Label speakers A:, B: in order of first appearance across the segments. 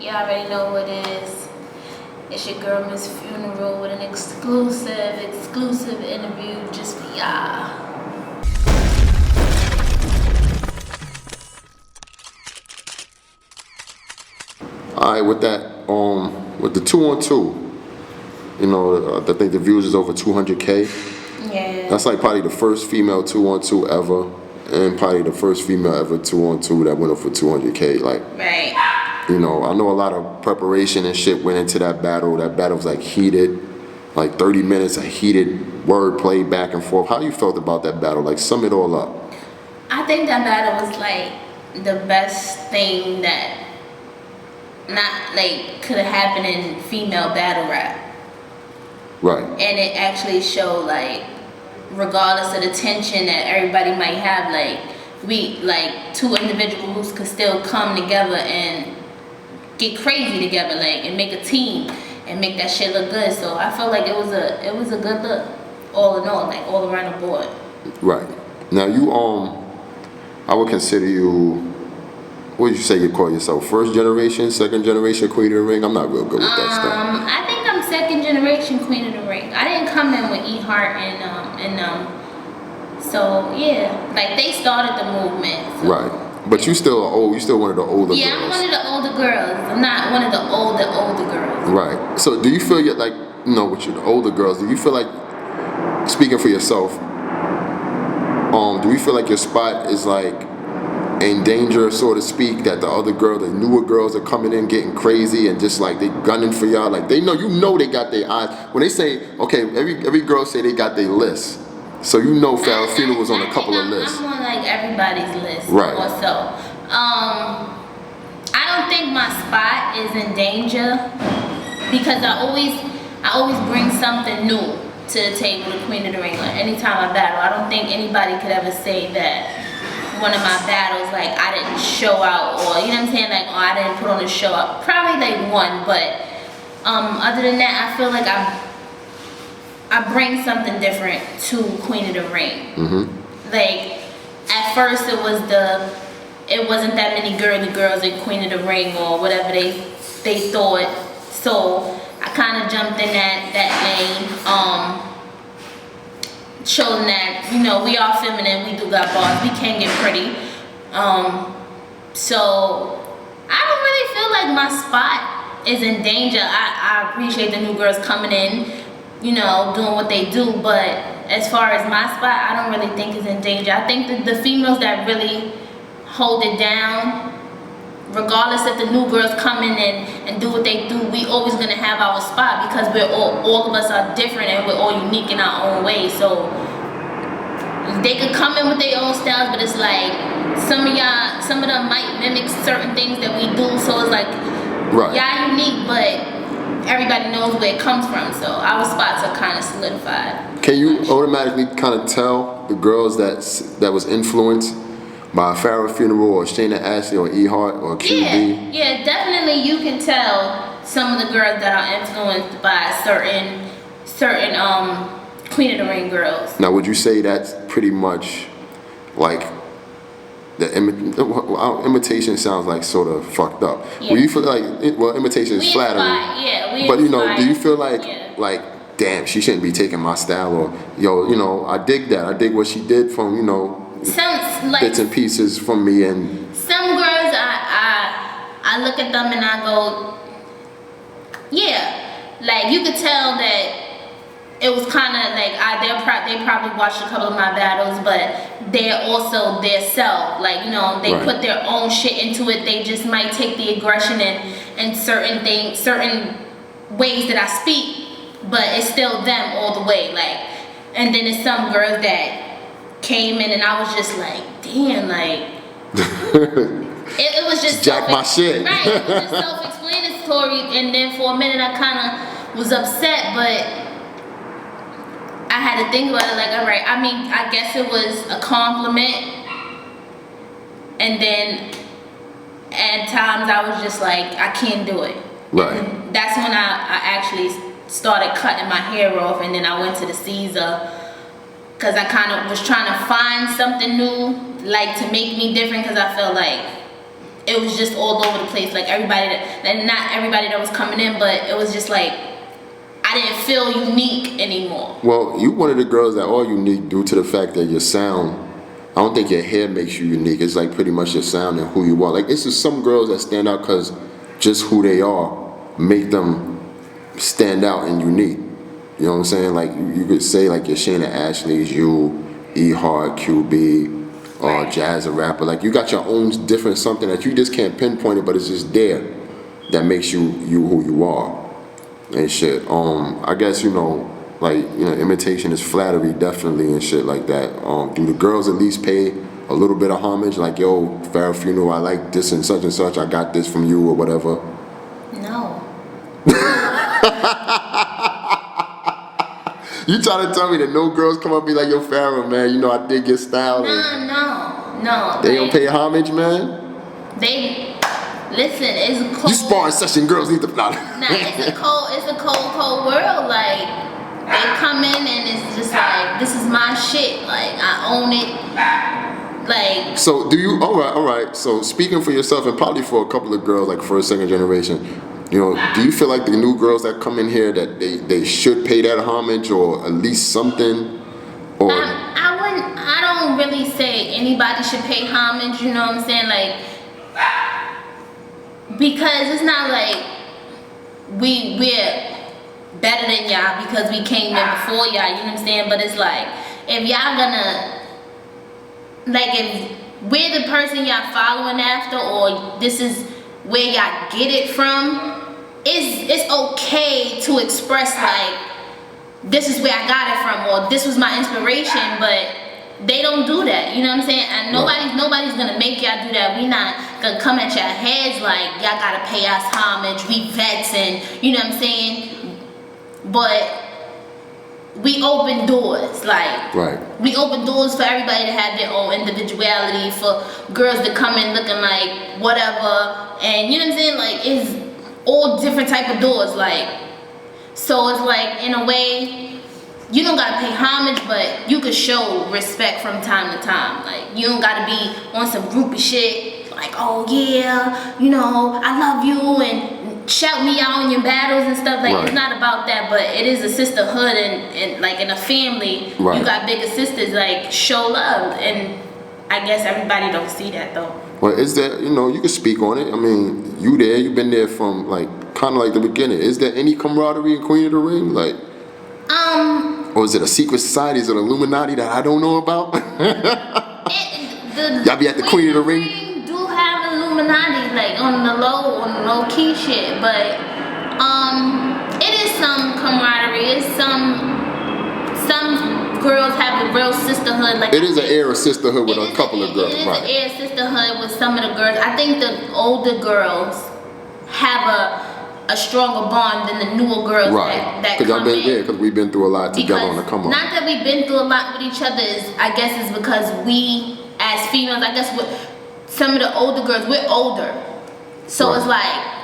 A: You already know what it is. It's your girl, Miss Funeral, with an exclusive interview just for y'all.
B: Alright, with that, with the 2-on-2, you know, I think the views is over 200K.
A: Yeah.
B: That's like probably the first female 2-on-2 ever, and probably the first female ever 2-on-2 that went up for 200K. Like,
A: right.
B: You know, I know a lot of preparation and shit went into that battle. That battle was like heated, like 30 minutes of heated wordplay back and forth. How you felt about that battle? Like, sum it all up.
A: I think that battle was like the best thing that could have happened in female battle rap.
B: Right.
A: And it actually showed, like, regardless of the tension that everybody might have, like, we, like, two individuals could still come together and get crazy together, like, and make a team and make that shit look good. So I felt like it was a good look, all in all, like, all around the board.
B: Right. Now you I would consider you, what would you say you call yourself? First generation, second generation Queen of the Ring? I'm not real good with that stuff.
A: I think I'm second generation Queen of the Ring. I didn't come in with E Heart so yeah, like they started the movement. So.
B: Right. But you still old. You still one of the older girls.
A: Yeah, I'm one of the older girls. I'm not one of the older girls.
B: Right. So do you feel like, you know, with the older girls, do you feel like, speaking for yourself, do you feel like your spot is like in danger, so to speak, that the other girl, the newer girls are coming in getting crazy and just like they gunning for y'all? Like they know, they got their eyes. When they say, okay, every girl say they got their list. So you know Phara Funeral was on a couple of lists.
A: I'm on like everybody's list.
B: Right.
A: Also, I don't think my spot is in danger because I always bring something new to the table, the Queen of the Ring. Like anytime I battle, I don't think anybody could ever say that one of my battles, like I didn't show out, or you know what I'm saying, like, oh, I didn't put on a show up. Probably like one, but other than that, I feel like I bring something different to Queen of the Ring.
B: Mm-hmm.
A: Like at first it wasn't that many girly girls in Queen of the Ring or whatever they thought. So I kind of jumped in that lane, showing that, you know, we are feminine, we do got bars, we can get pretty. So I don't really feel like my spot is in danger. I appreciate the new girls coming in, you know, doing what they do, but as far as my spot, I don't really think it's in danger. I think that the females that really hold it down, regardless if the new girls come in and do what they do, we always gonna have our spot because we're all of us are different and we're all unique in our own way. So they could come in with their own styles, but it's like some of them might mimic certain things that we do. So it's like,
B: right,
A: y'all unique, but everybody knows where it comes from. So our spots are kind of solidified.
B: Can you automatically kind of tell the girls that was influenced by Phara Funeral or Shayna Ashley or E Heart or QB?
A: Yeah, definitely you can tell some of the girls that are influenced by certain Queen of the Ring girls.
B: Now, would you say that's pretty much like the imitation sounds like sort of fucked up?
A: Yeah.
B: Will you feel like imitation is flattering? But you know, do you feel like damn, she shouldn't be taking my style, or yo, you know, I dig that. I dig what she did from, you know,
A: some like
B: bits and pieces from me. And
A: some girls I look at them and I go, yeah, like you could tell that it was kind of like they probably watched a couple of my battles, but they're also their self. Like, you know, they put their own shit into it. They just might take the aggression and certain things, certain ways that I speak, but it's still them all the way. Like, and then there's some girls that came in and I was just like, damn, like it was just
B: jack my shit.
A: Right, it was just self-explanatory. And then for a minute I kind of was upset, but I had to think about it, like, all right, I mean, I guess it was a compliment. And then at times I was just like, I can't do it.
B: Right.
A: And that's when I actually started cutting my hair off, and then I went to the Caesar because I kind of was trying to find something new, like to make me different, because I felt like it was just all over the place. Like and not everybody that was coming in, but it was just like I didn't feel unique anymore.
B: Well, you one of the girls that are unique due to the fact that your sound. I don't think your hair makes you unique. It's like pretty much your sound and who you are. Like it's just some girls that stand out because just who they are make them stand out and unique. You know what I'm saying? Like you could say like your Shayna Ashley's, you, E Hard, QB, or Jazz a rapper. Like you got your own different something that you just can't pinpoint it, but it's just there that makes you who you are and shit. I guess like imitation is flattery definitely and shit like that. Do the girls at least pay a little bit of homage? Like yo, Phara Funeral, I like this and such, I got this from you or whatever.
A: No.
B: You trying to tell me that no girls come up and be like, yo, Phara, man, I dig your style.
A: No.
B: They don't pay homage, man?
A: Listen, it's cold.
B: You sparring session girls need to... Nah,
A: it's a cold world. Like, they come in and it's just like, this is my shit. Like, I own it. Like...
B: So, do you... All right. So, speaking for yourself and probably for a couple of girls, like first, second generation, do you feel like the new girls that come in here that they should pay that homage or at least something? Or
A: I don't really say anybody should pay homage, you know what I'm saying? Like, because it's not like we're better than y'all because we came in before y'all, you know what I'm saying? But it's like, if y'all gonna, like if we're the person y'all following after or this is where y'all get it from, it's okay to express like, this is where I got it from or this was my inspiration, but they don't do that, you know what I'm saying? And nobody's gonna make y'all do that. We not gonna come at your heads like y'all gotta pay us homage, we vets and you know what I'm saying? But we open doors, like we open doors for everybody to have their own individuality, for girls to come in looking like whatever, and you know what I'm saying? Like it's all different type of doors, like so it's like in a way you don't gotta pay homage, but you could show respect from time to time. Like you don't gotta be on some groupie shit, like oh yeah, I love you and shout me out in your battles and stuff. Like it's not about that, but it is a sisterhood and like in a family, you got bigger sisters. Like show love, and I guess everybody don't see that though.
B: Well, is there you can speak on it. I mean, you've been there from like kind of like the beginning. Is there any camaraderie in Queen of the Ring, like? Or is it a secret society? Is it Illuminati that I don't know about? Y'all be at the Queen of the Ring?
A: Do have Illuminati like on the low key shit, but it is some camaraderie. It's some girls have a real sisterhood. Like
B: it is an air of sisterhood with a couple of girls.
A: It is an air of sisterhood with some of the girls. I think the older girls have a stronger bond than the newer girls that come in.
B: Because we've been through a lot together on the come up.
A: Not that we've been through a lot with each other, I guess it's because we, as females, I guess with some of the older girls, we're older. So it's like,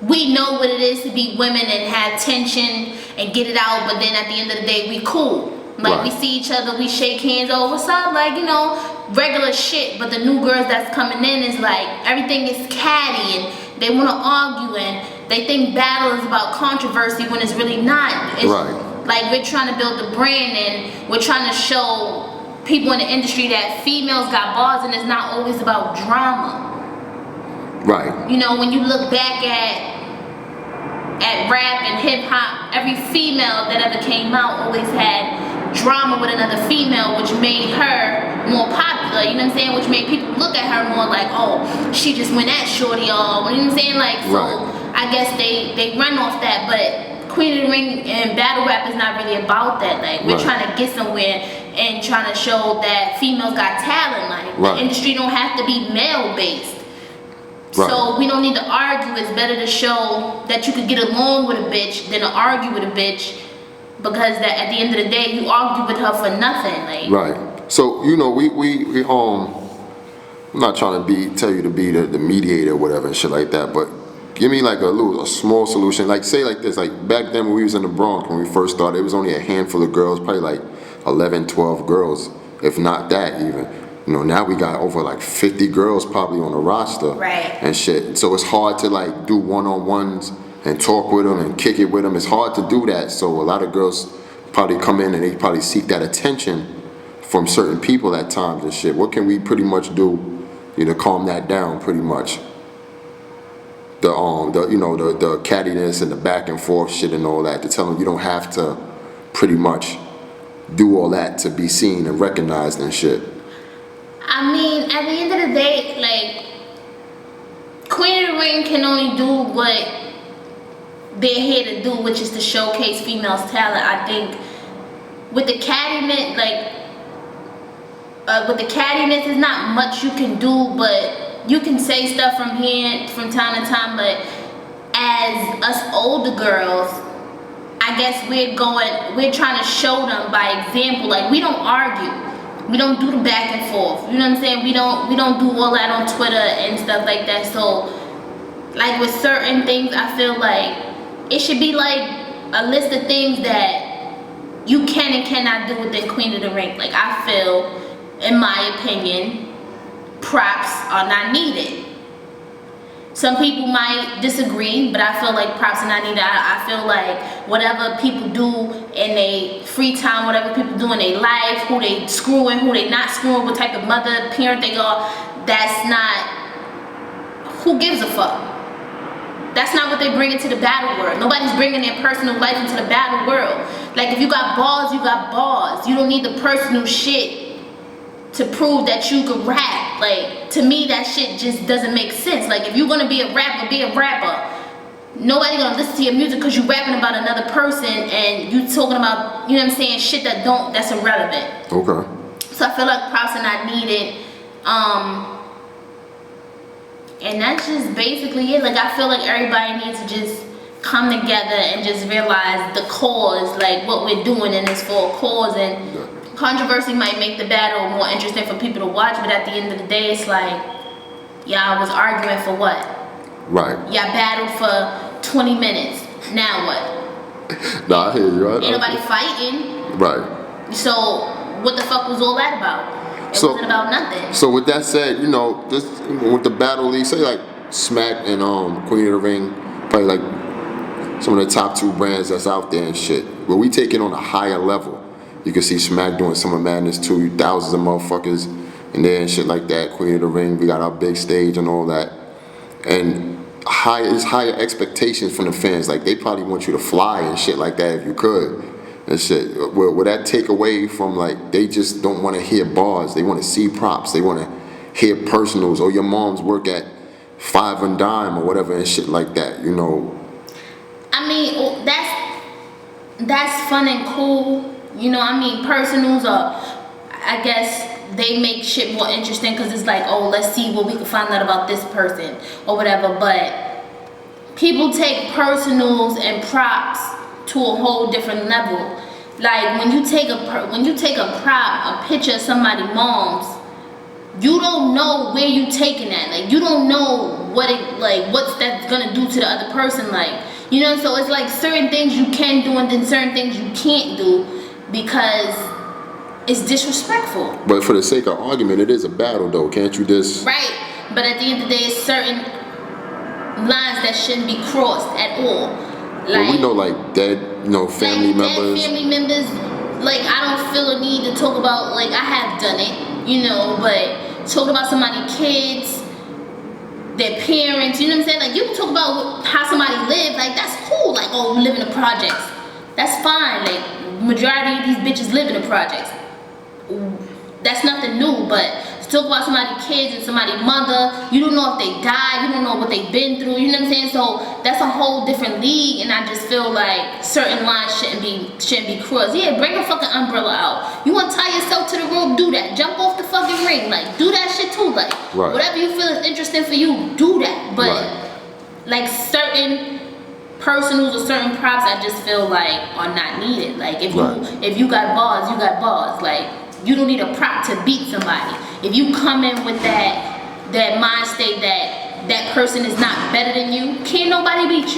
A: we know what it is to be women and have tension and get it out, but then at the end of the day, we cool. Like we see each other, we shake hands, oh what's up, like regular shit. But the new girls that's coming in is like, everything is catty and they want to argue and they think battle is about controversy when it's really not. It's like we're trying to build the brand and we're trying to show people in the industry that females got bars and it's not always about drama. When you look back at rap and hip hop, every female that ever came out always had drama with another female, which made her more popular, you know what I'm saying? Which made people look at her more like, oh, she just went at shorty all, you know what I'm saying? Like, so I guess they run off that, but Queen of the Ring and battle rap is not really about that. Like, we're trying to get somewhere and trying to show that females got talent. Like, the industry don't have to be male-based. So we don't need to argue. It's better to show that you could get along with a bitch than to argue with a bitch, because that at the end of the day, you argue with her for nothing. Like
B: So we I'm not trying to tell you to be the mediator or whatever and shit like that, but give me like a small solution. Like say like this, like back then when we was in the Bronx, when we first started, it was only a handful of girls, probably like 11, 12 girls, if not that even. You know, now we got over like 50 girls probably on the roster.
A: Right.
B: And shit. So it's hard to like do one-on-ones and talk with them and kick it with them. It's hard to do that. So a lot of girls probably come in and they probably seek that attention from certain people at times and shit. What can we pretty much do, you know, calm that down pretty much? The cattiness and the back and forth shit and all that, to tell them you don't have to pretty much do all that to be seen and recognized and shit.
A: I mean, at the end of the day, like, Queen of the Ring can only do what they're here to do, which is to showcase females' talent. I think with the cattiness, there's not much you can do, but you can say stuff from here from time to time. But as us older girls, I guess we're trying to show them by example. Like, we don't argue, we don't do the back and forth, you know what I'm saying? We don't do all that on Twitter and stuff like that. So like with certain things, I feel like it should be like a list of things that you can and cannot do within Queen of the Ring. Like, I feel, in my opinion, props are not needed. Some people might disagree, but I feel like props are not needed. I feel like whatever people do in their free time, whatever people do in their life, who they screwing, who they not screwing, what type of mother, parent they are, that's not, who gives a fuck? That's not what they bring into the battle world. Nobody's bringing their personal life into the battle world. Like, if you got balls, you got balls. You don't need the personal shit to prove that you can rap. Like, to me, that shit just doesn't make sense. Like, if you're gonna be a rapper, be a rapper. Nobody gonna listen to your music because you rapping about another person and you talking about, you know what I'm saying, shit that's irrelevant.
B: Okay.
A: So I feel like props are not needed. And that's just basically it. Like, I feel like everybody needs to just come together and just realize the cause, like what we're doing, and it's for a cause. And controversy might make the battle more interesting for people to watch, but at the end of the day, it's like, y'all was arguing for what?
B: Right.
A: Y'all battled for 20 minutes. Now what?
B: Nah, I hear you.
A: Ain't nobody fighting.
B: Right.
A: So what the fuck was all that about? It wasn't about nothing.
B: So with that said, you know, just with the battle league, say like Smack and Queen of the Ring, probably like some of the top two brands that's out there and shit. But we take it on a higher level. You can see Smack doing Summer Madness too, thousands of motherfuckers in there and shit like that. Queen of the Ring, we got our big stage and all that. And it's higher expectations from the fans. Like, they probably want you to fly and shit like that if you could. And shit. Will that take away from, like, they just don't want to hear bars. They want to see props. They want to hear personals. Or your mom's work at Five and Dime or whatever and shit like that, you know.
A: I mean, that's fun and cool. You know, I mean, personals are, I guess, they make shit more interesting because it's like, oh, let's see what we can find out about this person or whatever. But people take personals and props to a whole different level. Like, when you take a prop, a picture of somebody's mom's, you don't know where you taking that. Like, you don't know what's that gonna do to the other person. Like, you know, so it's like certain things you can do and then certain things you can't do because it's disrespectful.
B: But for the sake of argument, it is a battle though, can't you just... Right,
A: but at the end of the day, it's certain lines that shouldn't be crossed at all. Like,
B: well, we know, like, dead, you know, family members.
A: Dead family members, like, I don't feel a need to talk about, like, I have done it, you know, but talk about somebody's kids, their parents, you know what I'm saying? Like, you can talk about how somebody lived, like, that's cool. Like, oh, we live in the projects. That's fine. Like, majority of these bitches live in the projects. That's nothing new, but to talk about somebody's kids and somebody's mother, you don't know if they died, you don't know what they've been through, you know what I'm saying? So that's a whole different league, and I just feel like certain lines shouldn't be crossed. Yeah, bring a fucking umbrella out. You want to tie yourself to the rope, do that. Jump off the fucking ring, like, do that shit too. Like,
B: right.
A: Whatever you feel is interesting for you, do that. But
B: right.
A: Like, certain personals or certain props, I just feel like are not needed. Like, if you got balls, you got balls. Like, you don't need a prop to beat somebody. If you come in with that mind state that person is not better than you, can't nobody beat you.